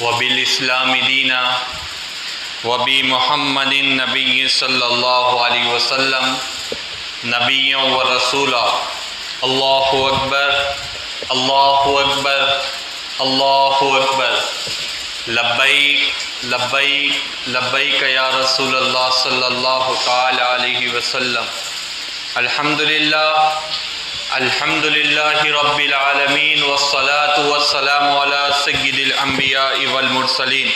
وبالاسلام دینا وبمحمد نبی صلی اللہ علیہ وسلم نبی و رسولا۔ اللہ اکبر اللہ اکبر اللہ اکبر، لبیک لبیک لبیک یا رسول اللہ صلی اللہ تعالی علیہ وسلم۔ الحمد للہ رب العالمین والصلاة والسلام علی سید الانبیاء والمرسلین،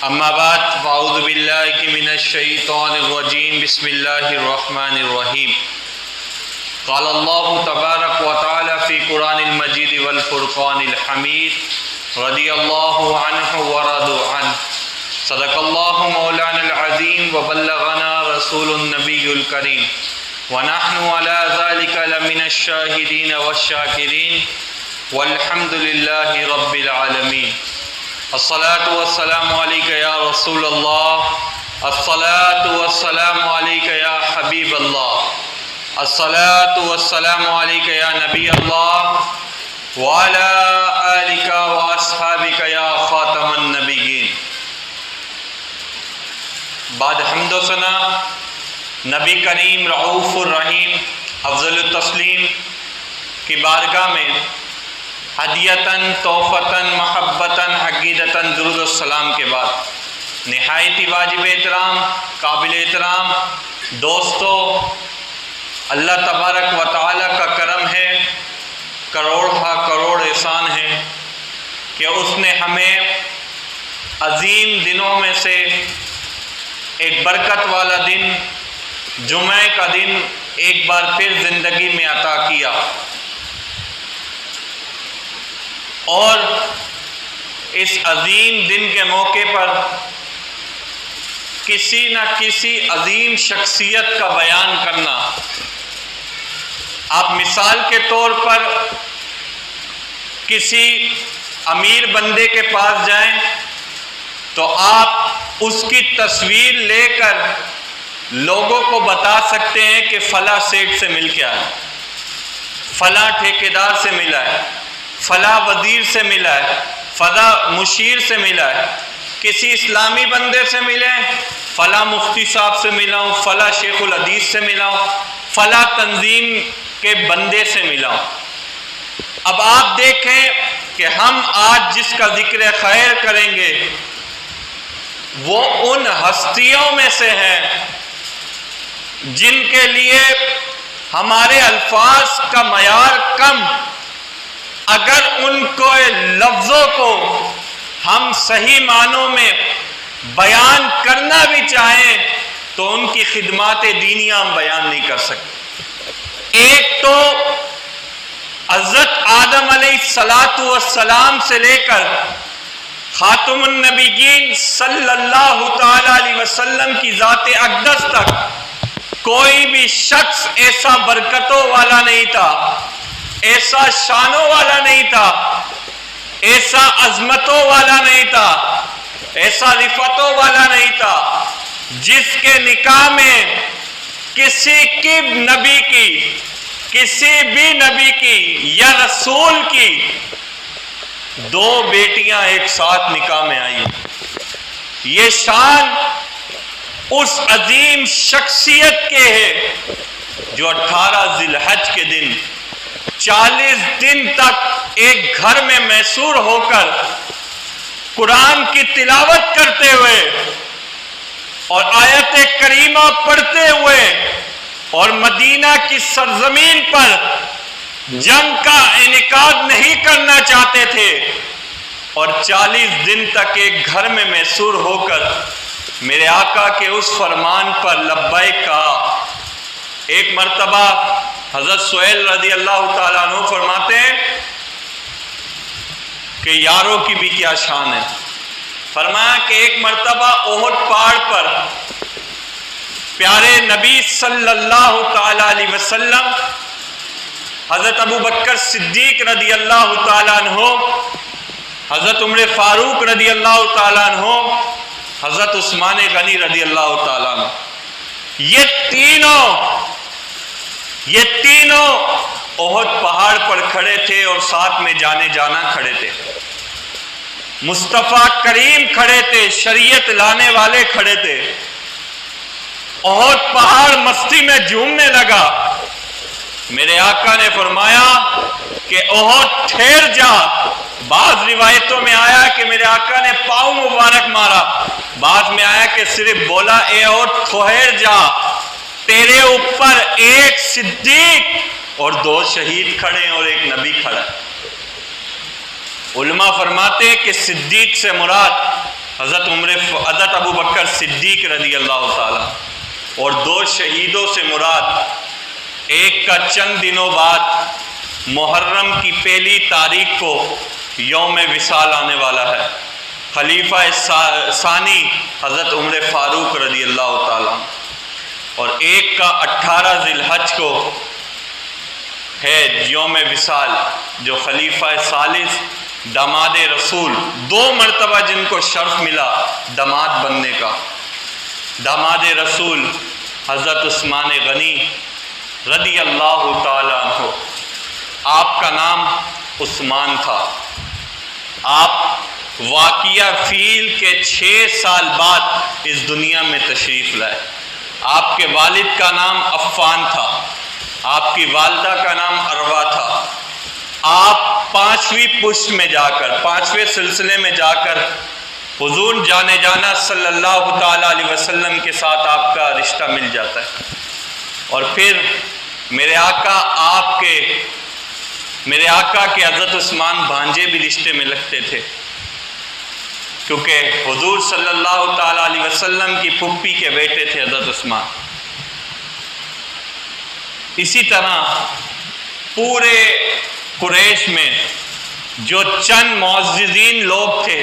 اما بعد فاعوذ باللہ من الشیطان الرجیم، بسم اللہ الرحمن الرحیم۔ قال اللہ تبارک و تعالی فی قرآن المجید والفرقان الحمید، رضی اللہ عنہ ورضوا عنہ، صدق اللہ مولانا العظیم وبلغنا رسول النبی الکریم، ونحن على ذلك لمن الشاهدين والشاكرين، والحمد لله رب العالمين۔ الصلاة والسلام عليك يا رسول الله، الصلاة والسلام عليك يا حبيب الله، الصلاة والسلام عليك يا نبي الله، وعلى آلك وأصحابك يا خاتم النبيين۔ بعد حمد و ثنا نبی کریم رؤوف الرحیم افضل التسلیم کی بارگاہ میں ہدیتاً تحفتاً محبتاً عقیدتاً درود السلام کے بعد نہایت واجب احترام قابل احترام دوستو، اللہ تبارک و تعالیٰ کا کرم ہے، کروڑ احسان ہے کہ اس نے ہمیں عظیم دنوں میں سے ایک برکت والا دن، جمعہ کا دن ایک بار پھر زندگی میں عطا کیا، اور اس عظیم دن کے موقع پر کسی نہ کسی عظیم شخصیت کا بیان کرنا۔ آپ مثال کے طور پر کسی امیر بندے کے پاس جائیں تو آپ اس کی تصویر لے کر لوگوں کو بتا سکتے ہیں کہ فلاں سیٹ سے مل کے آئے، فلاں ٹھیکیدار سے ملا ہے، فلاں وزیر سے ملا ہے، فلاں مشیر سے ملا ہے۔ کسی اسلامی بندے سے ملیں، فلاں مفتی صاحب سے ملا ہوں، فلاں شیخ الحدیث سے ملا ہوں، فلاں تنظیم کے بندے سے ملا ہوں۔ اب آپ دیکھیں کہ ہم آج جس کا ذکر خیر کریں گے وہ ان ہستیوں میں سے ہیں جن کے لیے ہمارے الفاظ کا معیار کم، اگر ان کو لفظوں کو ہم صحیح معنوں میں بیان کرنا بھی چاہیں تو ان کی خدمات دینیہ ہم بیان نہیں کر سکتے۔ ایک تو حضرت آدم علیہ السلام سے لے کر خاتم النبیین صلی اللہ تعالی علیہ وسلم کی ذات اقدس تک کوئی بھی شخص ایسا برکتوں والا نہیں تھا، ایسا شانوں والا نہیں تھا، ایسا عظمتوں والا نہیں تھا، ایسا رفتوں والا نہیں تھا جس کے نکاح میں کسی بھی نبی کی یا رسول کی دو بیٹیاں ایک ساتھ نکاح میں آئی۔ یہ شان اس عظیم شخصیت کے ہے جو 18 ذی الحج کے دن 40 دن تک ایک گھر میں محصور ہو کر قرآن کی تلاوت کرتے ہوئے اور آیت کریمہ پڑھتے ہوئے اور مدینہ کی سرزمین پر جنگ کا انعقاد نہیں کرنا چاہتے تھے، اور 40 دن تک ایک گھر میں محصور ہو کر میرے آقا کے اس فرمان پر لبیک کہا۔ ایک مرتبہ حضرت سہیل رضی اللہ تعالیٰ عنہ فرماتے ہیں کہ یاروں کی بھی کیا شان ہے۔ فرمایا کہ ایک مرتبہ احد پہاڑ پر پیارے نبی صلی اللہ تعالیٰ علیہ وسلم، حضرت ابو بکر صدیق رضی اللہ تعالیٰ عنہ، حضرت عمر فاروق رضی اللہ تعالیٰ عنہ، حضرت عثمان غنی رضی اللہ تعالیٰ عنہ، یہ تینوں احد پہاڑ پر کھڑے تھے اور ساتھ میں جانا کھڑے تھے۔ مصطفیٰ کریم کھڑے تھے، شریعت لانے والے کھڑے تھے، احد پہاڑ مستی میں جھومنے لگا، میرے آقا نے فرمایا کہ احد ٹھہر جا۔ بعض روایتوں میں آیا کہ میرے آقا نے پاؤں مبارک مارا، بعض میں آیا کہ صرف بولا اے احد ٹھہر جا، تیرے اوپر ایک صدیق اور 2 شہید کھڑے ہیں اور ایک نبی کھڑا ہے۔ علماء فرماتے ہیں کہ صدیق سے مراد حضرت ابو بکر صدیق رضی اللہ تعالی، اور 2 شہیدوں سے مراد ایک کا چند دنوں بعد محرم کی 1 تاریخ کو یوم وصال آنے والا ہے، خلیفہ ثانی حضرت عمر فاروق رضی اللہ تعالیٰ، اور ایک کا 18 ذی الحج کو ہے یوم وصال، جو خلیفہ ثالث داماد رسول 2 مرتبہ جن کو شرف ملا داماد بننے کا، داماد رسول حضرت عثمان غنی رضی اللہ تعالیٰ عنہ، آپ کا نام عثمان تھا۔ آپ واقعہ فیل کے 6 سال بعد اس دنیا میں تشریف لائے۔ آپ کے والد کا نام عفان تھا، آپ کی والدہ کا نام عروہ تھا۔ آپ 5ویں پشت میں جا کر، 5ویں سلسلے میں جا کر حضور جانے جانا صلی اللہ تعالیٰ علیہ وسلم کے ساتھ آپ کا رشتہ مل جاتا ہے، اور پھر میرے آقا کے حضرت عثمان بھانجے بھی رشتے میں لگتے تھے، کیونکہ حضور صلی اللہ تعالیٰ علیہ وسلم کی پھپھی کے بیٹے تھے حضرت عثمان۔ اسی طرح پورے قریش میں جو چند معززین لوگ تھے،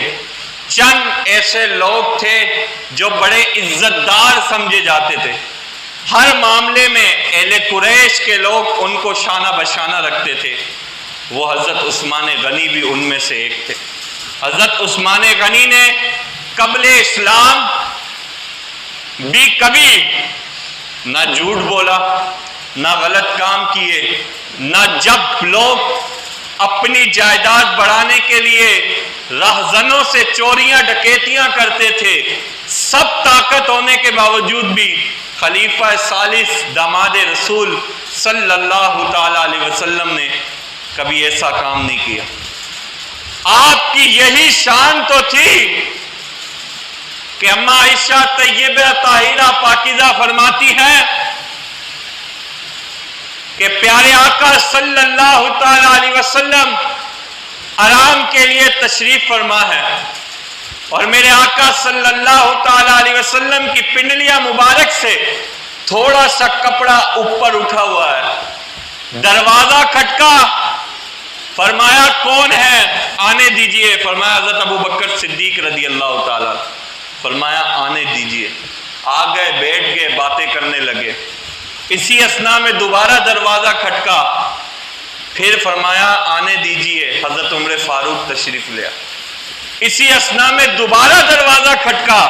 چند ایسے لوگ تھے جو بڑے عزت دار سمجھے جاتے تھے، ہر معاملے میں اہل قریش کے لوگ ان کو شانہ بشانہ رکھتے تھے، وہ حضرت عثمان غنی بھی ان میں سے ایک تھے۔ حضرت عثمان غنی نے قبل اسلام بھی کبھی نہ جھوٹ بولا، نہ غلط کام کیے، نہ جب لوگ اپنی جائیداد بڑھانے کے لیے رہزنوں سے چوریاں ڈکیتیاں کرتے تھے، سب طاقت ہونے کے باوجود بھی خلیفہ ثالث داماد رسول صلی اللہ تعالی علیہ وسلم نے کبھی ایسا کام نہیں کیا۔ آپ کی یہی شان تو تھی کہ اماں عائشہ طیبہ طاہرہ پاکیزہ فرماتی ہیں کہ پیارے آقا صلی اللہ تعالی علیہ وسلم آرام کے لیے تشریف فرما ہے، اور میرے آقا صلی اللہ تعالی علیہ وسلم کی پنڈلیاں مبارک سے تھوڑا سا کپڑا اوپر اٹھا ہوا ہے، دروازہ کھٹکا، فرمایا کون ہے؟ آنے دیجئے۔ فرمایا حضرت ابو بکر صدیق رضی اللہ تعالیٰ، فرمایا آنے دیجئے۔ آ گئے، بیٹھ گئے، باتیں کرنے لگے۔ اسی اثناء میں دوبارہ دروازہ کھٹکا، پھر فرمایا آنے دیجئے، حضرت عمر فاروق تشریف لیا۔ اسی اثناء میں دوبارہ دروازہ کھٹکا،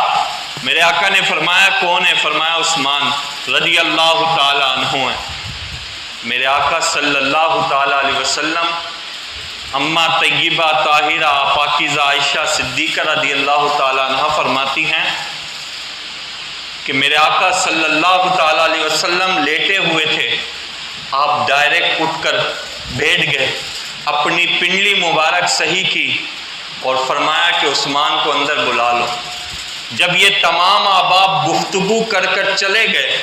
میرے آقا نے فرمایا کون ہے؟ فرمایا عثمان رضی اللہ تعالیٰ عنہ ہے۔ میرے آقا صلی اللہ تعالیٰ علیہ وسلم اماں طیبہ طاہرہ پاکیزہ عائشہ صدیقہ رضی اللہ تعالیٰ عنہ فرماتی ہیں کہ میرے آقا صلی اللہ تعالیٰ علیہ وسلم لیٹے ہوئے تھے، آپ ڈائریکٹ اٹھ کر بیٹھ گئے، اپنی پنڈلی مبارک صحیح کی اور فرمایا کہ عثمان کو اندر بلا لو۔ جب یہ تمام احباب گفتگو کر کر چلے گئے،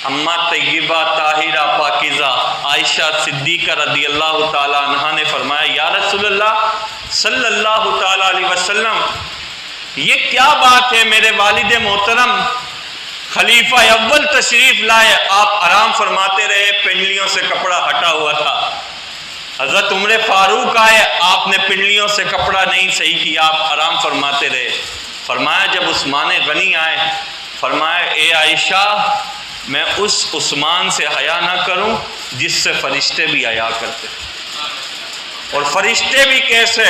اماں طیبہ طاہرہ پاکیزہ عائشہ صدیقہ رضی اللہ تعالیٰ عنہ نے فرمایا یا رسول اللہ صلی اللہ تعالیٰ علیہ وسلم، یہ کیا بات ہے؟ میرے والد محترم خلیفہ اول تشریف لائے، آپ آرام فرماتے رہے، پنڈلیوں سے کپڑا ہٹا ہوا تھا۔ حضرت عمر فاروق آئے، آپ نے پنڈلیوں سے کپڑا نہیں صحیح کیا، آپ آرام فرماتے رہے۔ فرمایا جب عثمان غنی آئے، فرمایا اے عائشہ، میں اس عثمان سے حیا نہ کروں جس سے فرشتے بھی حیا کرتے، اور فرشتے بھی کیسے؟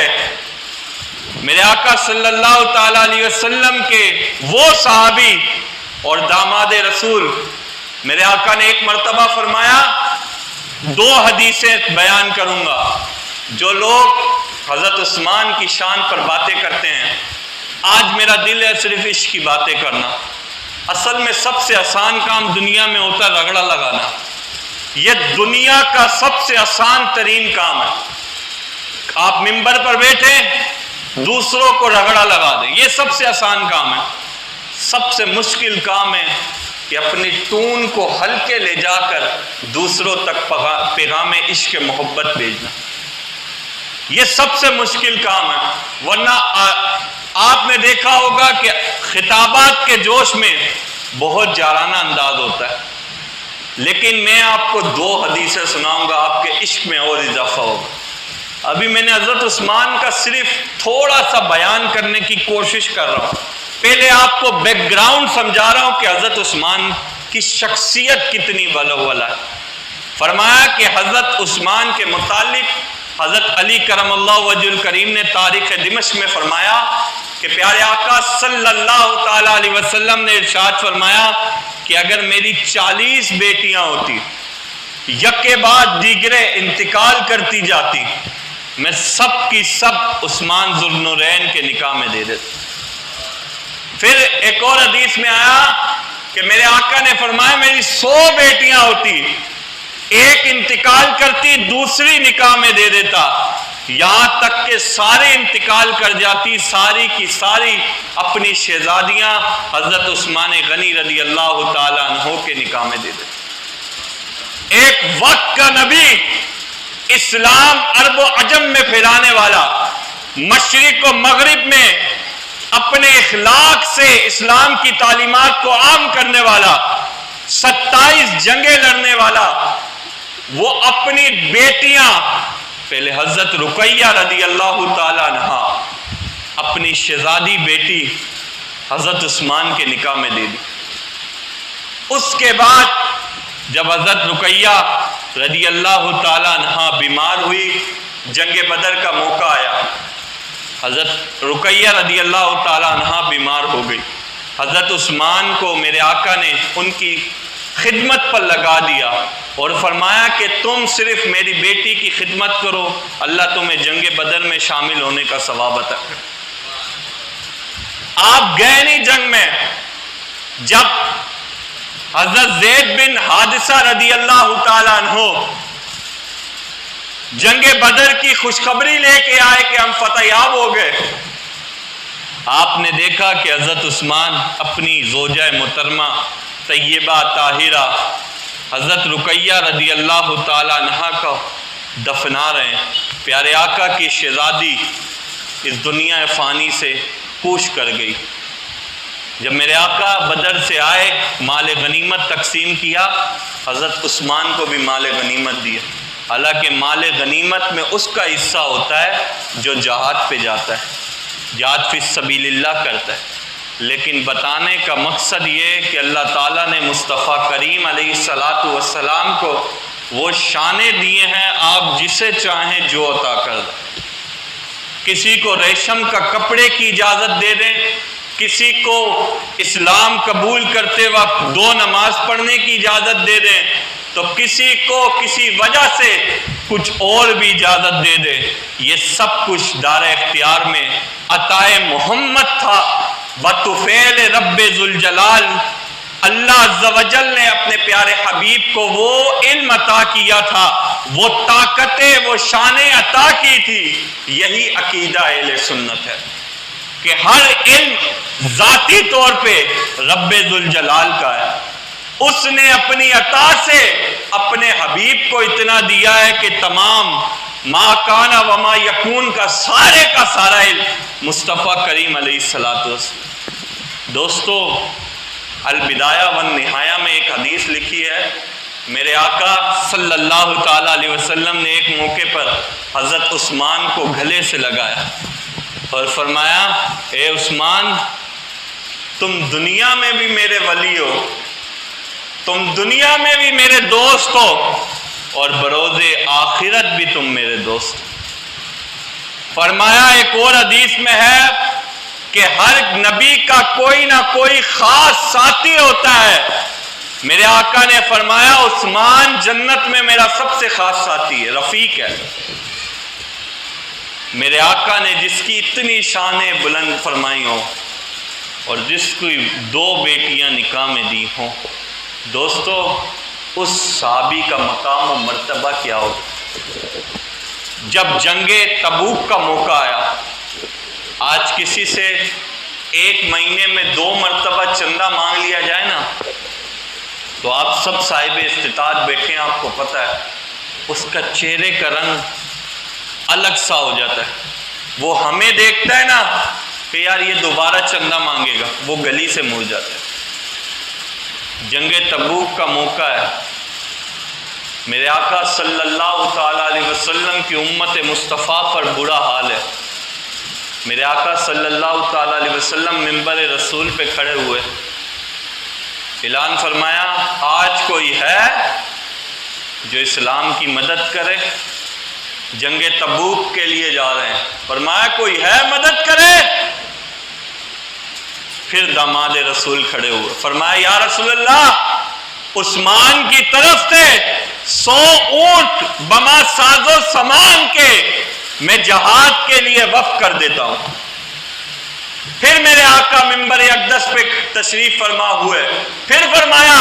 میرے آقا صلی اللہ تعالیٰ علیہ وسلم کے وہ صحابی اور داماد رسول، میرے آقا نے ایک مرتبہ فرمایا 2 حدیثیں بیان کروں گا، جو لوگ حضرت عثمان کی شان پر باتیں کرتے ہیں. آج میرا دل ہے صرف عشق کی باتیں کرنا. اصل میں سب سے آسان کام دنیا میں ہوتا ہے رگڑا لگانا. یہ دنیا کا سب سے آسان ترین کام ہے. آپ ممبر پر بیٹھے دوسروں کو رگڑا لگا دیں، یہ سب سے آسان کام ہے. سب سے مشکل کام ہے کہ اپنی ٹون کو ہلکے لے جا کر دوسروں تک پیغام عشق محبت بھیجنا. یہ سب سے مشکل کام ہے. ورنہ آپ نے دیکھا ہوگا کہ خطابات کے جوش میں بہت جارانہ انداز ہوتا ہے، لیکن میں آپ کو 2 حدیثیں سناؤں گا، آپ کے عشق میں اور اضافہ ہوگا. ابھی میں نے حضرت عثمان کا صرف تھوڑا سا بیان کرنے کی کوشش کر رہا ہوں. پہلے آپ کو بیک گراؤنڈ سمجھا رہا ہوں کہ حضرت عثمان کی شخصیت کتنی ولولہ ہے. فرمایا کہ حضرت عثمان کے متعلق حضرت علی کرم اللہ وجہ الکریم نے تاریخ دمشق میں فرمایا کہ پیارے آقا صلی اللہ تعالی علیہ وسلم نے ارشاد فرمایا کہ اگر میری 40 بیٹیاں ہوتی، یک کے بعد دیگرے انتقال کرتی جاتی، میں سب کی سب عثمان ذوالنورین کے نکاح میں دے دیتا. پھر ایک اور حدیث میں آیا کہ میرے آقا نے فرمایا میری 100 بیٹیاں ہوتی، ایک انتقال کرتی دوسری نکاح میں دے دیتا، یہاں تک کہ سارے انتقال کر جاتی، ساری کی ساری اپنی شہزادیاں حضرت عثمان غنی رضی اللہ تعالیٰ عنہ کے نکاح میں دے دیتے. ایک وقت کا نبی، اسلام عرب و عجم میں پھیلانے والا، مشرق و مغرب میں اپنے اخلاق سے اسلام کی تعلیمات کو عام کرنے والا، 27 جنگیں لڑنے والا، وہ اپنی بیٹیاں، پہلے حضرت رقیہ رضی اللہ تعالیٰ عنہ اپنی شہزادی بیٹی حضرت عثمان کے نکاح میں دے دی. اس کے بعد جب حضرت رقیہ رضی اللہ تعالیٰ عنہ بیمار ہوئی، جنگ بدر کا موقع آیا، حضرت رقیہ رضی اللہ تعالیٰ عنہ بیمار ہو گئی. حضرت عثمان کو میرے آقا نے ان کی خدمت پر لگا دیا اور فرمایا کہ تم صرف میری بیٹی کی خدمت کرو، اللہ تمہیں جنگ بدر میں شامل ہونے کا ثواب عطا کرے. آپ گئے نہیں جنگ میں. جب حضرت زید بن حادثہ رضی اللہ تعالیٰ عنہ جنگ بدر کی خوشخبری لے کے آئے کہ ہم فتح یاب ہو گئے، آپ نے دیکھا کہ حضرت عثمان اپنی زوجہ محترمہ طیبہ طاہرہ حضرت رقیہ رضی اللہ تعالیٰ عنہ کا دفنا رہے ہیں. پیارے آقا کی شہزادی اس دنیا فانی سے کوچ کر گئی. جب میرے آقا بدر سے آئے، مال غنیمت تقسیم کیا، حضرت عثمان کو بھی مال غنیمت دیا. حالانکہ مال غنیمت میں اس کا حصہ ہوتا ہے جو جہاد پہ جاتا ہے، جہاد فی سبیل اللہ کرتا ہے. لیکن بتانے کا مقصد یہ کہ اللہ تعالیٰ نے مصطفیٰ کریم علیہ السلام کو وہ شانے دیے ہیں، آپ جسے چاہیں جو عطا کر دیں. کسی کو ریشم کا کپڑے کی اجازت دے دیں، کسی کو اسلام قبول کرتے وقت 2 نماز پڑھنے کی اجازت دے دیں، تو کسی کو کسی وجہ سے کچھ اور بھی اجازت دے دے. یہ سب کچھ دار اختیار میں عطائے محمد تھا. بطفیل رب ذوالجلال، اللہ عز و جل نے اپنے پیارے حبیب کو وہ علم عطا کیا تھا، وہ طاقتیں، وہ شانیں عطا کی تھی. یہی عقیدہ اہل سنت ہے کہ ہر علم ذاتی طور پہ رب ذوالجلال کا ہے. اس نے اپنی عطا سے اپنے حبیب کو اتنا دیا ہے کہ تمام ما کانا وما یکون کا سارا علم مصطفیٰ کریم علیہ السلام. دوستو، البدایہ والنہایہ میں ایک حدیث لکھی ہے. میرے آقا صلی اللہ تعالیٰ علیہ وسلم نے ایک موقع پر حضرت عثمان کو گلے سے لگایا اور فرمایا، اے عثمان، تم دنیا میں بھی میرے ولی ہو، تم دنیا میں بھی میرے دوست ہو، اور بروز آخرت بھی تم میرے دوست. فرمایا ایک اور حدیث میں ہے کہ ہر نبی کا کوئی نہ کوئی خاص ساتھی ہوتا ہے. میرے آقا نے فرمایا عثمان جنت میں میرا سب سے خاص ساتھی ہے، رفیق ہے. میرے آقا نے جس کی اتنی شانیں بلند فرمائی ہوں اور جس کی 2 بیٹیاں نکاح میں دی ہوں، دوستو اس صحابی کا مقام و مرتبہ کیا ہوگا؟ جب جنگ تبوک کا موقع آیا، آج کسی سے 1 مہینے میں 2 مرتبہ چندہ مانگ لیا جائے نا، تو آپ سب صاحب استطاعت بیٹھے ہیں، آپ کو پتہ ہے اس کا چہرے کا رنگ الگ سا ہو جاتا ہے۔ وہ ہمیں دیکھتا ہے نا کہ یار یہ دوبارہ چندہ مانگے گا، وہ گلی سے مڑ جاتا ہے۔ جنگ تبوک کا موقع ہے، میرے آقا صلی اللہ تعالیٰ علیہ وسلم کی امت مصطفیٰ پر برا حال ہے۔ میرے آقا صلی اللہ تعالیٰ علیہ وسلم منبر رسول پہ کھڑے ہوئے، اعلان فرمایا آج کوئی ہے جو اسلام کی مدد کرے؟ جنگ تبوک کے لیے جا رہے ہیں، فرمایا کوئی ہے مدد کرے؟ پھر داماد رسول کھڑے ہوئے، فرمایا یا رسول اللہ عثمان کی طرف سے 100 اونٹ بما ساز و سامان کے میں جہاد کے لیے وقف کر دیتا ہوں۔ پھر میرے آقا منبر اقدس پہ تشریف فرما ہوئے، پھر فرمایا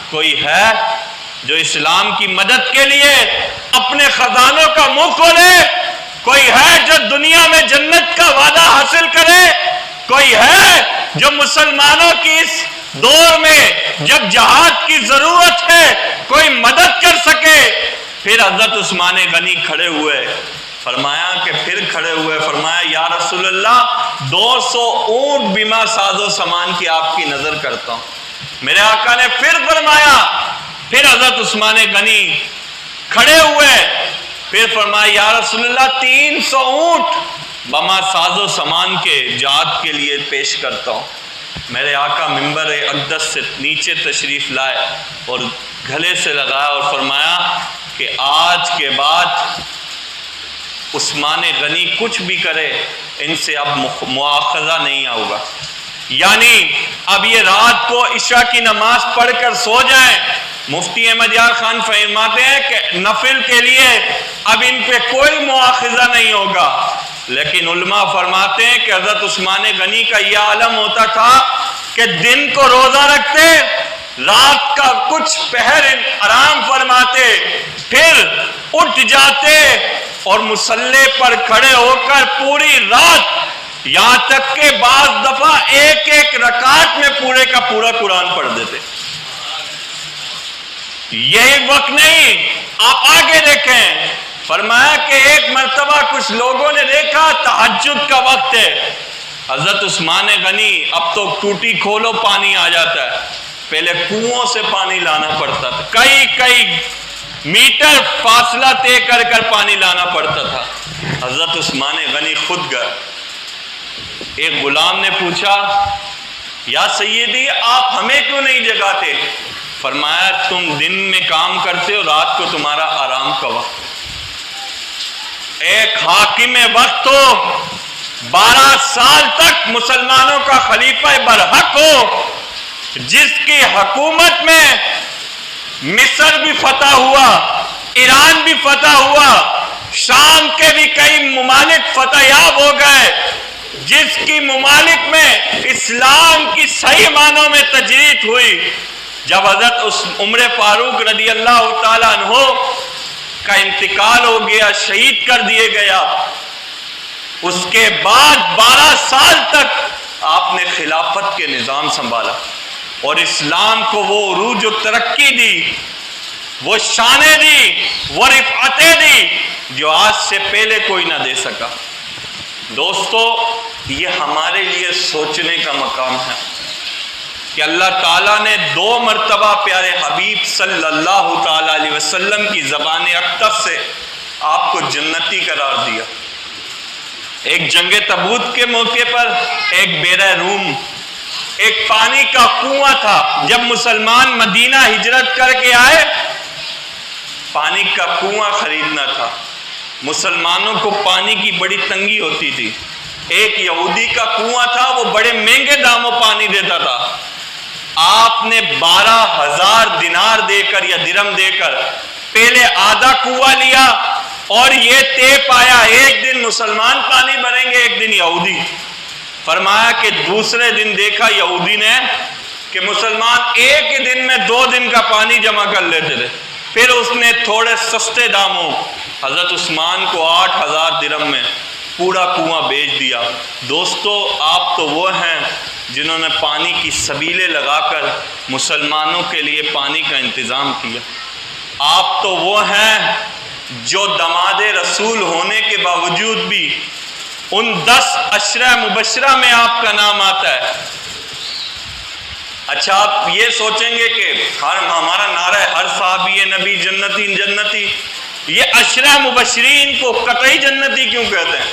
کوئی ہے جو اسلام کی مدد کے لیے اپنے خزانوں کا منہ کھولے؟ کوئی ہے جو دنیا میں جنت کا وعدہ حاصل کرے؟ کوئی ہے جو مسلمانوں کی اس دور میں جب جہاد کی ضرورت ہے کوئی مدد کر سکے؟ پھر حضرت عثمان غنی کھڑے ہوئے، فرمایا کہ پھر کھڑے ہوئے، فرمایا یا رسول اللہ 200 اونٹ بما ساز و سامان کی آپ کی نظر کرتا ہوں۔ میرے آقا نے پھر فرمایا، پھر حضرت عثمان غنی کھڑے ہوئے، پھر فرمایا یا رسول اللہ 300 اونٹ بما ساز و سامان کے جہاد کے لیے پیش کرتا ہوں۔ میرے آقا منبر اقدس سے نیچے تشریف لائے اور گلے سے لگایا اور فرمایا کہ آج کے بعد عثمان غنی کچھ بھی کرے ان سے اب مواخذہ نہیں ہوگا، یعنی اب یہ رات کو عشاء کی نماز پڑھ کر سو جائیں۔ مفتی احمد یار خان فرماتے ہیں کہ نفل کے لیے اب ان پہ کوئی مواخذہ نہیں ہوگا، لیکن علماء فرماتے ہیں کہ حضرت عثمان غنی کا یہ عالم ہوتا تھا کہ دن کو روزہ رکھتے، رات کا کچھ پہر آرام فرماتے، پھر اٹھ جاتے اور مصلی پر کھڑے ہو کر پوری رات، یہاں تک کہ بعض دفعہ 1 رکعت میں پورے کا پورا قرآن پڑھ دیتے۔ یہی وقت نہیں، آپ آگے دیکھیں، فرمایا کہ ایک مرتبہ کچھ لوگوں نے دیکھا تہجد کا وقت ہے، حضرت عثمان غنی اب تو ٹوٹی کھولو پانی آ جاتا ہے، پہلے کنووں سے پانی لانا پڑتا تھا، کئی میٹر فاصلہ طے کر کر پانی لانا پڑتا تھا۔ حضرت عثمان غنی خود گئے، ایک غلام نے پوچھا یا سیدی آپ ہمیں کیوں نہیں جگاتے؟ فرمایا تم دن میں کام کرتے ہو، رات کو تمہارا آرام کا وقت۔ ایک حاکم وقت ہو، 12 سال تک مسلمانوں کا خلیفہ برحق ہو، جس کی حکومت میں مصر بھی فتح ہوا، ایران بھی فتح ہوا، شام کے بھی کئی ممالک فتح یاب ہو گئے، جس کی ممالک میں اسلام کی صحیح معنوں میں تجدید ہوئی۔ جب حضرت عمر فاروق رضی اللہ تعالیٰ عنہ کا انتقال ہو گیا، شہید کر دیے گیا، اس کے بعد 12 سال تک آپ نے خلافت کے نظام سنبھالا اور اسلام کو وہ عروج و ترقی دی، وہ شانیں دی، وہ رفعتیں دی جو آج سے پہلے کوئی نہ دے سکا۔ دوستو یہ ہمارے لیے سوچنے کا مقام ہے کہ اللہ تعالیٰ نے 2 مرتبہ پیارے حبیب صلی اللہ تعالیٰ علیہ وسلم کی زبان اقدس سے آپ کو جنتی قرار دیا۔ ایک جنگ تبوک کے موقع پر ایک بیرہ روم، ایک پانی کا کنواں تھا، جب مسلمان مدینہ ہجرت کر کے آئے پانی کا کنواں خریدنا تھا، مسلمانوں کو پانی کی بڑی تنگی ہوتی تھی، ایک یہودی کا کنواں تھا، وہ بڑے مہنگے داموں پانی دیتا تھا، آپ نے 12,000 دینار دے کر یا درہم دے کر پہلے آدھا کنواں لیا، اور یہ طے پایا ایک دن مسلمان پانی بھریں گے ایک دن یہودی. فرمایا کہ دوسرے دن دیکھا یہودی نے کہ مسلمان ایک ہی دن میں 2 دن کا پانی جمع کر لیتے تھے. پھر اس نے تھوڑے سستے داموں حضرت عثمان کو 8,000 درہم میں پورا کنواں بیچ دیا. دوستو آپ تو وہ ہیں جنہوں نے پانی کی سبیلیں لگا کر مسلمانوں کے لیے پانی کا انتظام کیا. آپ تو وہ ہیں جو دماد رسول ہونے کے باوجود بھی ان 10 عشرہ مبشرہ میں آپ کا نام آتا ہے. اچھا آپ یہ سوچیں گے کہ ہمارا نعرہ ہے ہر صحابی نبی جنتی جنتی، یہ عشرہ مبشرین کو قطعی جنتی کیوں کہتے ہیں؟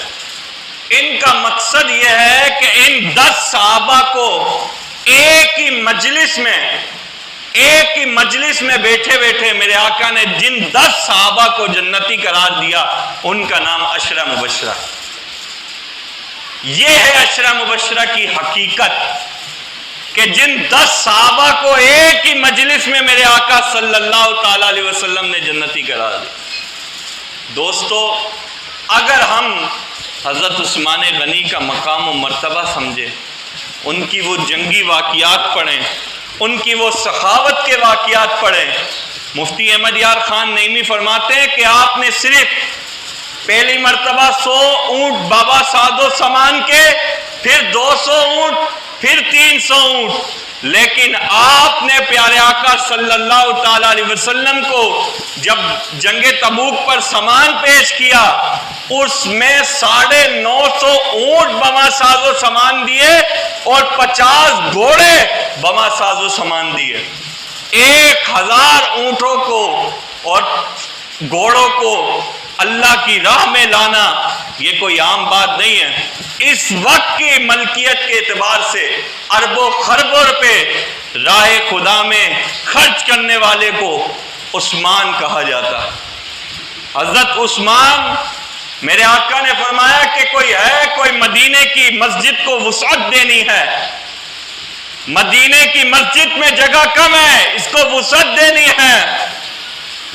ان کا مقصد یہ ہے کہ ان 10 صحابہ کو ایک ہی مجلس میں بیٹھے بیٹھے میرے آقا نے جن 10 صحابہ کو جنتی قرار دیا ان کا نام عشرہ مبشرہ. یہ ہے عشرہ مبشرہ کی حقیقت کہ جن 10 صحابہ کو ایک ہی مجلس میں میرے آقا صلی اللہ تعالی علیہ وسلم نے جنتی قرار دیا. دوستو اگر ہم حضرت عثمان غنی کا مقام و مرتبہ سمجھے، ان کی وہ جنگی واقعات پڑھیں، ان کی وہ سخاوت کے واقعات پڑھیں. مفتی احمد یار خان نعیمی فرماتے ہیں کہ آپ نے صرف پہلی مرتبہ 100 اونٹ بابا سعد و سامان کے، پھر 200 اونٹ، پھر 300 اونٹ، لیکن آپ نے پیارے آقا صلی اللہ تعالی علیہ وسلم کو جب جنگ تبوک پر سامان پیش کیا اس میں 950 اونٹ بما ساز و سامان دیے اور 50 گھوڑے بما ساز و سامان دیے. 1000 اونٹوں کو اور گھوڑوں کو اللہ کی راہ میں لانا یہ کوئی عام بات نہیں ہے. اس وقت کی ملکیت کے اعتبار سے اربوں خربوں روپے راہ خدا میں خرچ کرنے والے کو عثمان کہا جاتا ہے. حضرت عثمان، میرے آقا نے فرمایا کہ کوئی مدینے کی مسجد کو وسعت دینی ہے، مدینے کی مسجد میں جگہ کم ہے، اس کو وسعت دینی ہے،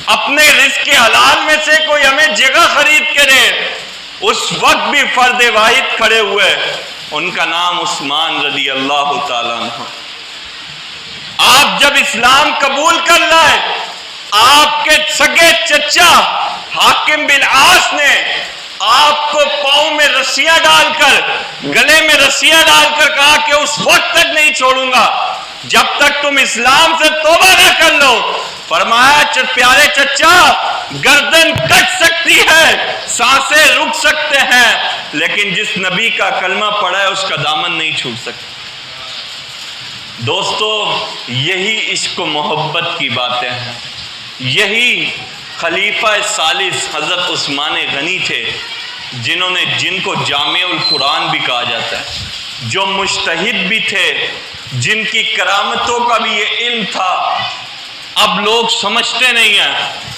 اپنے رزق کے حلال میں سے کوئی ہمیں جگہ خرید کے دے. اس وقت بھی فرد واحد کھڑے ہوئے، ان کا نام عثمان رضی اللہ تعالیٰ عنہ. آپ جب اسلام قبول کر لائے، آپ کے سگے چچا حاکم بن عاص نے آپ کو پاؤں میں رسیاں ڈال کر، گلے میں رسیاں ڈال کر کہا کہ اس وقت تک نہیں چھوڑوں گا جب تک تم اسلام سے توبہ نہ کر لو. فرمایا پیارے چچا، گردن کٹ سکتی ہے، سانسیں رک سکتے ہیں، لیکن جس نبی کا کلمہ پڑھا ہے اس کا دامن نہیں چھوٹ سکتا. دوستو یہی عشق و محبت کی باتیں ہیں. یہی خلیفہ ثالث حضرت عثمان غنی تھے جن کو جامع القرآن بھی کہا جاتا ہے، جو مجتہد بھی تھے، جن کی کرامتوں کا بھی یہ علم تھا. اب لوگ سمجھتے نہیں ہیں.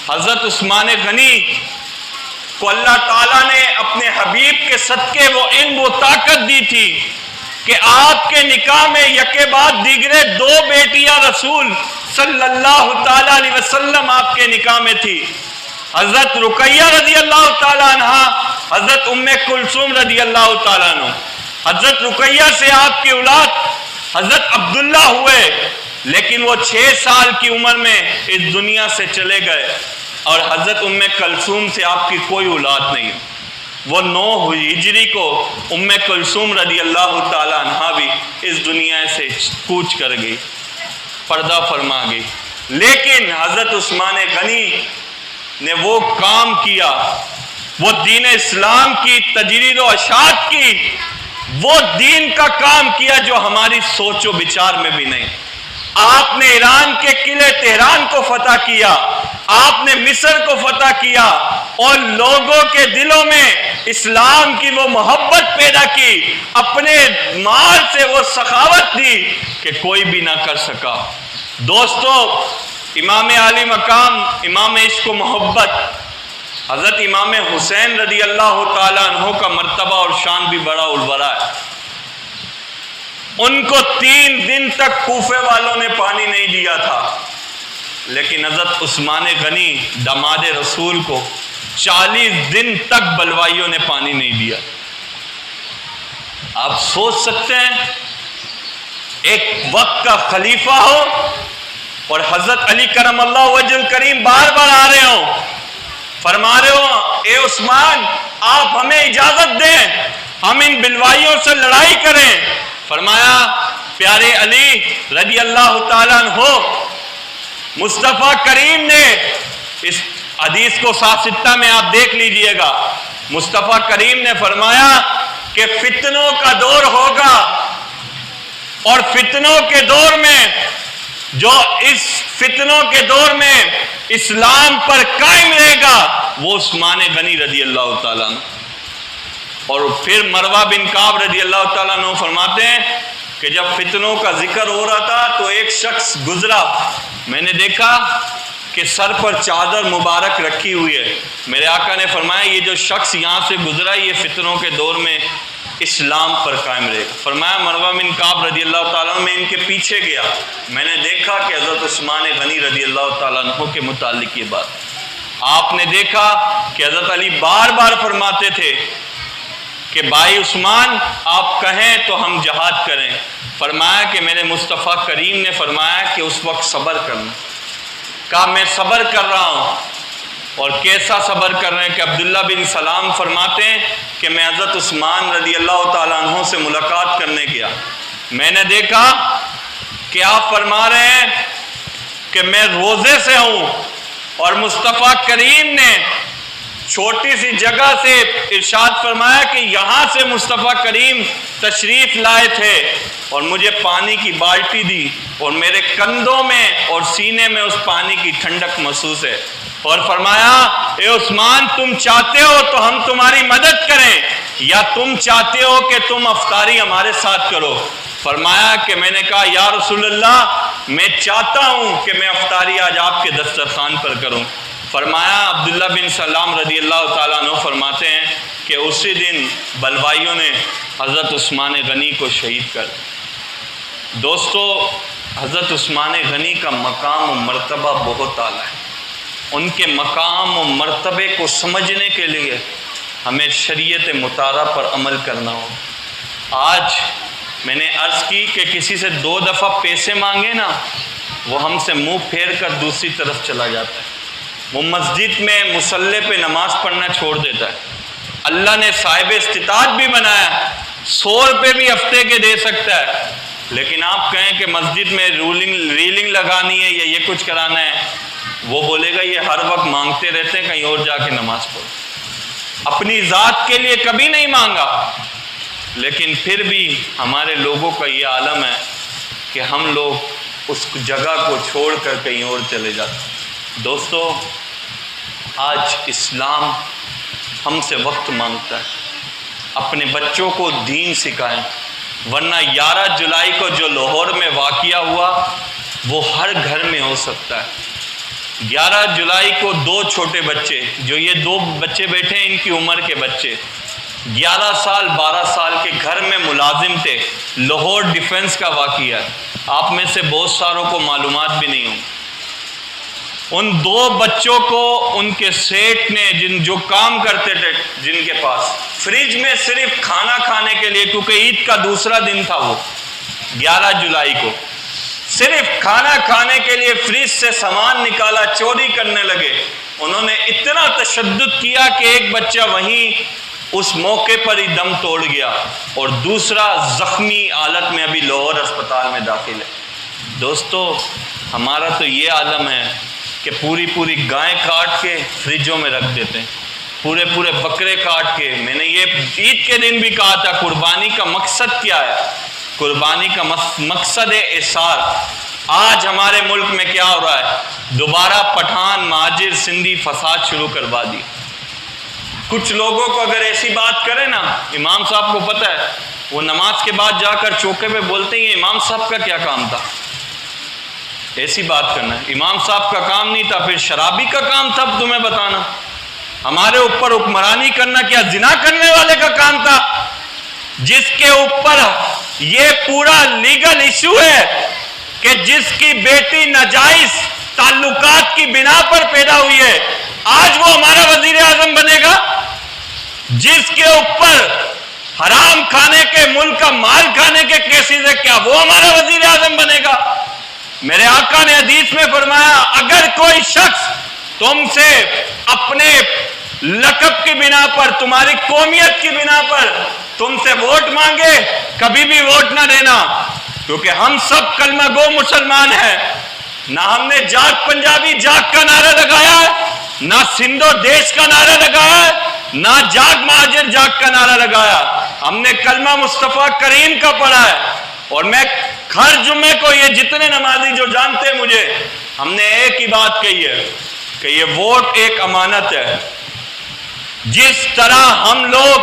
حضرت عثمان غنی کو اللہ تعالیٰ نے اپنے حبیب کے صدقے وہ علم وہ طاقت دی تھی کہ آپ کے نکاح میں یکے بعد دیگرے 2 بیٹیاں رسول صلی اللہ تعالیٰ علیہ وسلم آپ کے نکاح میں تھی. حضرت رقیہ رضی اللہ تعالیٰ عنہ، حضرت ام کلثوم رضی اللہ تعالیٰ عنہ. حضرت رقیہ سے آپ کی اولاد حضرت عبداللہ ہوئے، لیکن وہ 6 سال کی عمر میں اس دنیا سے چلے گئے، اور حضرت ام کلثوم سے آپ کی کوئی اولاد نہیں. وہ 9 ہجری کو ام کلثوم رضی اللہ تعالیٰ عنہ بھی اس دنیا سے کوچ کر گئی، پردہ فرما گئی. لیکن حضرت عثمان غنی نے وہ کام کیا، وہ دین اسلام کی تجدید و اشاعت کی، وہ دین کا کام کیا جو ہماری سوچ و بچار میں بھی نہیں. آپ نے ایران کے قلعے تہران کو فتح کیا، آپ نے مصر کو فتح کیا، اور لوگوں کے دلوں میں اسلام کی وہ محبت پیدا کی، اپنے مال سے وہ سخاوت دی کہ کوئی بھی نہ کر سکا. دوستو امام عالی مقام، امام عشق و محبت حضرت امام حسین رضی اللہ تعالیٰ عنہ کا مرتبہ اور شان بھی بڑا البرا ہے. ان کو 3 دن تک کوفے والوں نے پانی نہیں دیا تھا، لیکن حضرت عثمان غنی داماد رسول کو 40 دن تک بلوائیوں نے پانی نہیں دیا۔ آپ سوچ سکتے ہیں ایک وقت کا خلیفہ ہو اور حضرت علی کرم اللہ وجہ الکریم بار بار آ رہے ہوں، فرما رہے ہو اے عثمان آپ ہمیں اجازت دیں ہم ان بلوائیوں سے لڑائی کریں۔ فرمایا پیارے علی رضی اللہ تعالیٰ عنہ، مصطفیٰ کریم نے اس حدیث کو صحیح ستہ میں آپ دیکھ لیجئے گا، مصطفیٰ کریم نے فرمایا کہ فتنوں کا دور ہوگا اور فتنوں کے دور میں جو اس فتنوں کے دور میں اسلام پر قائم رہے گا وہ عثمان غنی رضی اللہ تعالیٰ عنہ۔ اور پھر مروہ بن کعب رضی اللہ تعالیٰ عنہ فرماتے ہیں کہ جب فتنوں کا ذکر ہو رہا تھا تو ایک شخص گزرا، میں نے دیکھا کہ سر پر چادر مبارک رکھی ہوئی ہے، میرے آقا نے فرمایا یہ جو شخص یہاں سے گزرا یہ فتنوں کے دور میں اسلام پر قائم رہے گا۔ فرمایا مروہ بن کعب رضی اللہ تعالیٰ عنہ میں ان کے پیچھے گیا، میں نے دیکھا کہ حضرت عثمان غنی رضی اللہ تعالیٰ عنہ کے متعلق یہ بات آپ نے دیکھا کہ حضرت علی بار بار فرماتے تھے کہ بھائی عثمان آپ کہیں تو ہم جہاد کریں۔ فرمایا کہ میرے مصطفیٰ کریم نے فرمایا کہ اس وقت صبر کرنا، کہا میں صبر کر رہا ہوں۔ اور کیسا صبر کر رہے ہیں کہ عبداللہ بن سلام فرماتے ہیں کہ میں حضرت عثمان رضی اللہ تعالیٰ عنہ سے ملاقات کرنے گیا، میں نے دیکھا کہ آپ فرما رہے ہیں کہ میں روزے سے ہوں اور مصطفیٰ کریم نے چھوٹی سی جگہ سے ارشاد فرمایا کہ یہاں سے مصطفیٰ کریم تشریف لائے تھے اور مجھے پانی کی بالٹی دی اور میرے کندھوں میں اور سینے میں اس پانی کی ٹھنڈک محسوس ہے، اور فرمایا اے عثمان تم چاہتے ہو تو ہم تمہاری مدد کریں یا تم چاہتے ہو کہ تم افطاری ہمارے ساتھ کرو؟ فرمایا کہ میں نے کہا یا رسول اللہ میں چاہتا ہوں کہ میں افطاری آج آپ کے دسترخوان پر کروں۔ فرمایا عبداللہ بن سلام رضی اللہ تعالیٰ عنہ فرماتے ہیں کہ اسی دن بلوائیوں نے حضرت عثمان غنی کو شہید کر۔ دوستو حضرت عثمان غنی کا مقام و مرتبہ بہت اعلیٰ ہے، ان کے مقام و مرتبے کو سمجھنے کے لیے ہمیں شریعت مطالعہ پر عمل کرنا ہو۔ آج میں نے عرض کی کہ کسی سے 2 دفعہ پیسے مانگے نا وہ ہم سے منہ پھیر کر دوسری طرف چلا جاتا ہے، وہ مسجد میں مصلی پہ نماز پڑھنا چھوڑ دیتا ہے۔ اللہ نے صاحب استطاعت بھی بنایا، 100 روپے بھی ہفتے کے دے سکتا ہے، لیکن آپ کہیں کہ مسجد میں ریلنگ لگانی ہے یا یہ کچھ کرانا ہے، وہ بولے گا یہ ہر وقت مانگتے رہتے ہیں، کہیں اور جا کے نماز پڑھو۔ اپنی ذات کے لیے کبھی نہیں مانگا، لیکن پھر بھی ہمارے لوگوں کا یہ عالم ہے کہ ہم لوگ اس جگہ کو چھوڑ کر کہیں اور چلے جاتے ہیں۔ دوستو آج اسلام ہم سے وقت مانگتا ہے، اپنے بچوں کو دین سکھائیں، ورنہ 11 جولائی کو جو لاہور میں واقعہ ہوا وہ ہر گھر میں ہو سکتا ہے۔ 11 جولائی کو 2 چھوٹے بچے، جو یہ 2 بچے بیٹھے ہیں ان کی عمر کے بچے، 11 سال 12 سال کے گھر میں ملازم تھے، لاہور ڈیفنس کا واقعہ ہے، آپ میں سے بہت ساروں کو معلومات بھی نہیں ہوں۔ ان 2 بچوں کو ان کے سیٹ نے جو کام کرتے تھے جن کے پاس فریج میں صرف کھانا کھانے کے لیے، کیونکہ عید کا دوسرا دن تھا وہ 11 جولائی کو، صرف کھانا کھانے کے لیے فریج سے سامان نکالا، چوری کرنے لگے۔ انہوں نے اتنا تشدد کیا کہ ایک بچہ وہیں اس موقع پر ہی دم توڑ گیا اور دوسرا زخمی حالت میں ابھی لاہور اسپتال میں داخل ہے۔ دوستو ہمارا تو یہ عالم ہے کہ پوری گائیں کاٹ کے فریجوں میں رکھ دیتے ہیں، پورے بکرے کاٹ کے۔ میں نے یہ عید کے دن بھی کہا تھا قربانی کا مقصد کیا ہے، قربانی کا مقصد ہے احسار۔ آج ہمارے ملک میں کیا ہو رہا ہے، دوبارہ پٹھان مہاجر سندھی فساد شروع کروا دی۔ کچھ لوگوں کو اگر ایسی بات کرے نا، امام صاحب کو پتہ ہے وہ نماز کے بعد جا کر چوکے پہ بولتے ہیں امام صاحب کا کیا کام تھا ایسی بات کرنا، امام صاحب کا کام نہیں تھا، پھر شرابی کا کام تھا تمہیں بتانا، ہمارے اوپر حکمرانی کرنا کیا زنا کرنے والے کا کام تھا، جس کے اوپر یہ پورا لیگل ایشو ہے کہ جس کی بیٹی ناجائز تعلقات کی بنا پر پیدا ہوئی ہے، آج وہ ہمارا وزیر اعظم بنے گا جس کے اوپر حرام کھانے کے، ملک کا مال کھانے کے کیسز ہے، کیا وہ ہمارا وزیر اعظم بنے گا؟ میرے آقا نے حدیث میں فرمایا اگر کوئی شخص تم سے اپنے لقب کی بنا پر، تمہاری قومیت کی بنا پر تم سے ووٹ مانگے، کبھی بھی ووٹ نہ دینا، کیونکہ ہم سب کلمہ گو مسلمان ہیں۔ نہ ہم نے جاگ پنجابی جاگ کا نعرہ لگایا ہے، نہ سندھو دیش کا نعرہ لگایا ہے، نہ جاگ مہاجر جاگ کا نعرہ لگایا، ہم نے کلمہ مصطفیٰ کریم کا پڑھا ہے۔ اور میں ہر جمعے کو، یہ جتنے نمازی جو جانتے ہیں مجھے، ہم نے ایک ہی بات کہی ہے کہ یہ ووٹ ایک امانت ہے۔ جس طرح ہم لوگ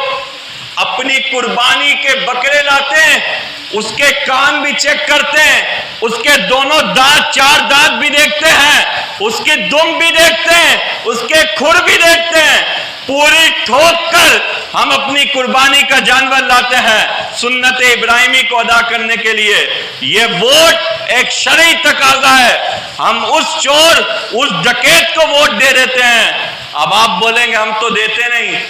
اپنی قربانی کے بکرے لاتے ہیں، اس کے کان بھی چیک کرتے ہیں، اس کے دونوں دانت، چار دانت بھی دیکھتے ہیں، اس کی دم بھی دیکھتے ہیں، اس کے کھر بھی دیکھتے ہیں، پوری ٹھوک کر ہم اپنی قربانی کا جانور لاتے ہیں سنت ابراہیمی کو ادا کرنے کے لیے۔ یہ ووٹ ایک شرعی تقاضا ہے۔ ہم اس چور، اس ڈکیت کو ووٹ دے دیتے ہیں۔ اب آپ بولیں گے ہم تو دیتے نہیں۔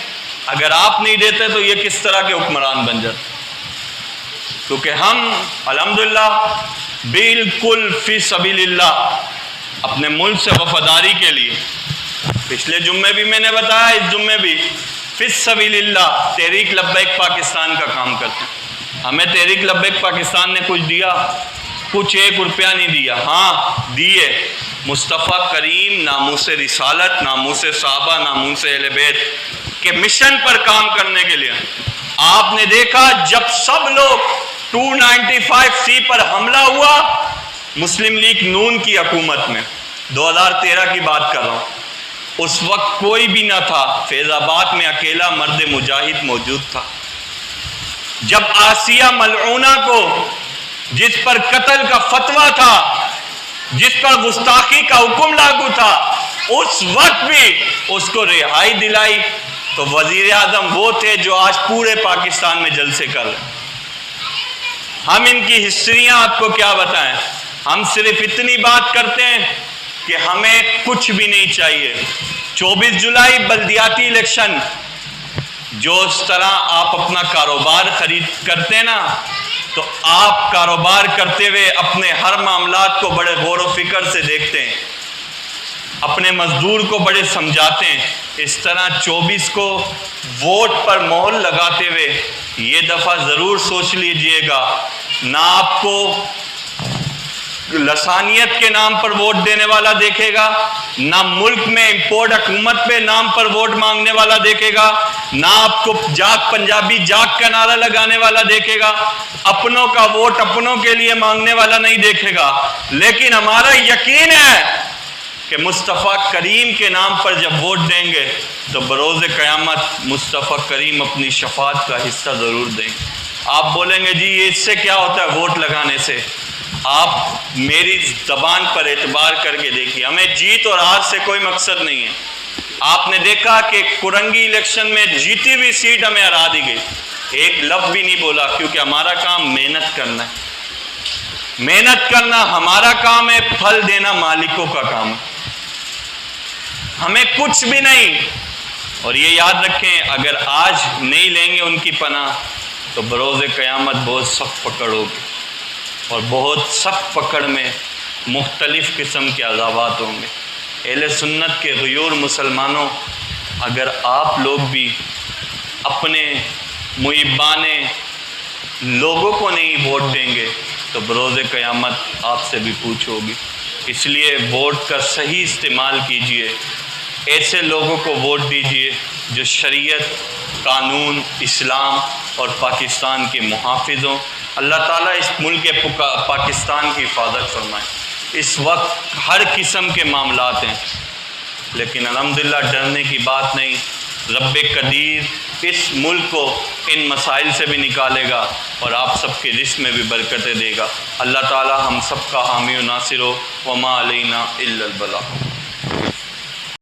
اگر آپ نہیں دیتے تو یہ کس طرح کے حکمران بن جاتے؟ کیونکہ ہم الحمدللہ بالکل فی سبیل اللہ اپنے ملک سے وفاداری کے لیے، پچھلے جمعے بھی میں نے بتایا، اس جمعے بھی فی سبیل اللہ تحریک لبیک پاکستان کا کام کرتے ہیں۔ ہمیں تحریک لبیک پاکستان نے کچھ دیا؟ کچھ 1 روپیہ نہیں دیا۔ ہاں دیے مصطفیٰ کریم، ناموس رسالت، ناموس صحابہ، ناموس اہل بیت کے مشن پر کام کرنے کے لیے۔ آپ نے دیکھا جب سب لوگ 295C پر حملہ ہوا مسلم لیگ نون کی حکومت میں، 2013 کی بات کر رہا ہوں، اس وقت کوئی بھی نہ تھا، فیض آباد میں اکیلا مرد مجاہد موجود تھا۔ جب آسیہ ملعونہ کو، جس پر قتل کا فتویٰ تھا، جس پر گستاخی کا حکم لاگو تھا، اس وقت بھی اس کو رہائی دلائی تو وزیر اعظم وہ تھے جو آج پورے پاکستان میں جلسے کر رہے ہیں۔ ہم ان کی ہسٹریاں آپ کو کیا بتائیں؟ ہم صرف اتنی بات کرتے ہیں کہ ہمیں کچھ بھی نہیں چاہیے۔ 24 جولائی بلدیاتی الیکشن، جو اس طرح آپ اپنا کاروبار خرید کرتے ہیں نا، تو آپ کاروبار کرتے ہوئے اپنے ہر معاملات کو بڑے غور و فکر سے دیکھتے ہیں، اپنے مزدور کو بڑے سمجھاتے ہیں۔ اس طرح 24 کو ووٹ پر مہر لگاتے ہوئے یہ دفعہ ضرور سوچ لیجئے گا، نہ آپ کو لسانیت کے نام پر ووٹ دینے والا دیکھے گا، نہ ملک میں امپورٹ حکومت پہ نام پر ووٹ مانگنے والا دیکھے گا، نہ آپ کو جاگ پنجابی جاگ کا نعرہ لگانے والا دیکھے گا، اپنوں کا ووٹ اپنوں کے لیے مانگنے والا نہیں دیکھے گا۔ لیکن ہمارا یقین ہے کہ مصطفیٰ کریم کے نام پر جب ووٹ دیں گے تو بروز قیامت مصطفیٰ کریم اپنی شفاعت کا حصہ ضرور دیں گے۔ آپ بولیں گے جی یہ اس سے کیا ہوتا ہے ووٹ لگانے سے؟ آپ میری زبان پر اعتبار کر کے دیکھیے، ہمیں جیت اور ہار سے کوئی مقصد نہیں ہے۔ آپ نے دیکھا کہ کرنگی الیکشن میں جیتی ہوئی سیٹ ہمیں ہرا دی گئی، ایک لفظ بھی نہیں بولا، کیونکہ ہمارا کام محنت کرنا ہے، محنت کرنا ہمارا کام ہے، پھل دینا مالکوں کا کام ہے، ہمیں کچھ بھی نہیں۔ اور یہ یاد رکھیں اگر آج نہیں لیں گے ان کی پناہ تو بروز قیامت بہت سخت پکڑ ہوگی، اور بہت سخت پکڑ میں مختلف قسم کے عذابات ہوں گے۔ اہل سنت کے غیور مسلمانوں، اگر آپ لوگ بھی اپنے محبان لوگوں کو نہیں ووٹ دیں گے تو بروز قیامت آپ سے بھی پوچھ ہوگی۔ اس لیے ووٹ کا صحیح استعمال کیجئے، ایسے لوگوں کو ووٹ دیجئے جو شریعت، قانون، اسلام اور پاکستان کے محافظ ہوں۔ اللہ تعالیٰ اس ملک پاکستان کی حفاظت فرمائے۔ اس وقت ہر قسم کے معاملات ہیں، لیکن الحمدللہ ڈرنے کی بات نہیں۔ رب قدیر اس ملک کو ان مسائل سے بھی نکالے گا اور آپ سب کے رزق میں بھی برکتیں دے گا۔ اللہ تعالیٰ ہم سب کا حامی و ناصر ہو۔ وما علینا الا البلاغ۔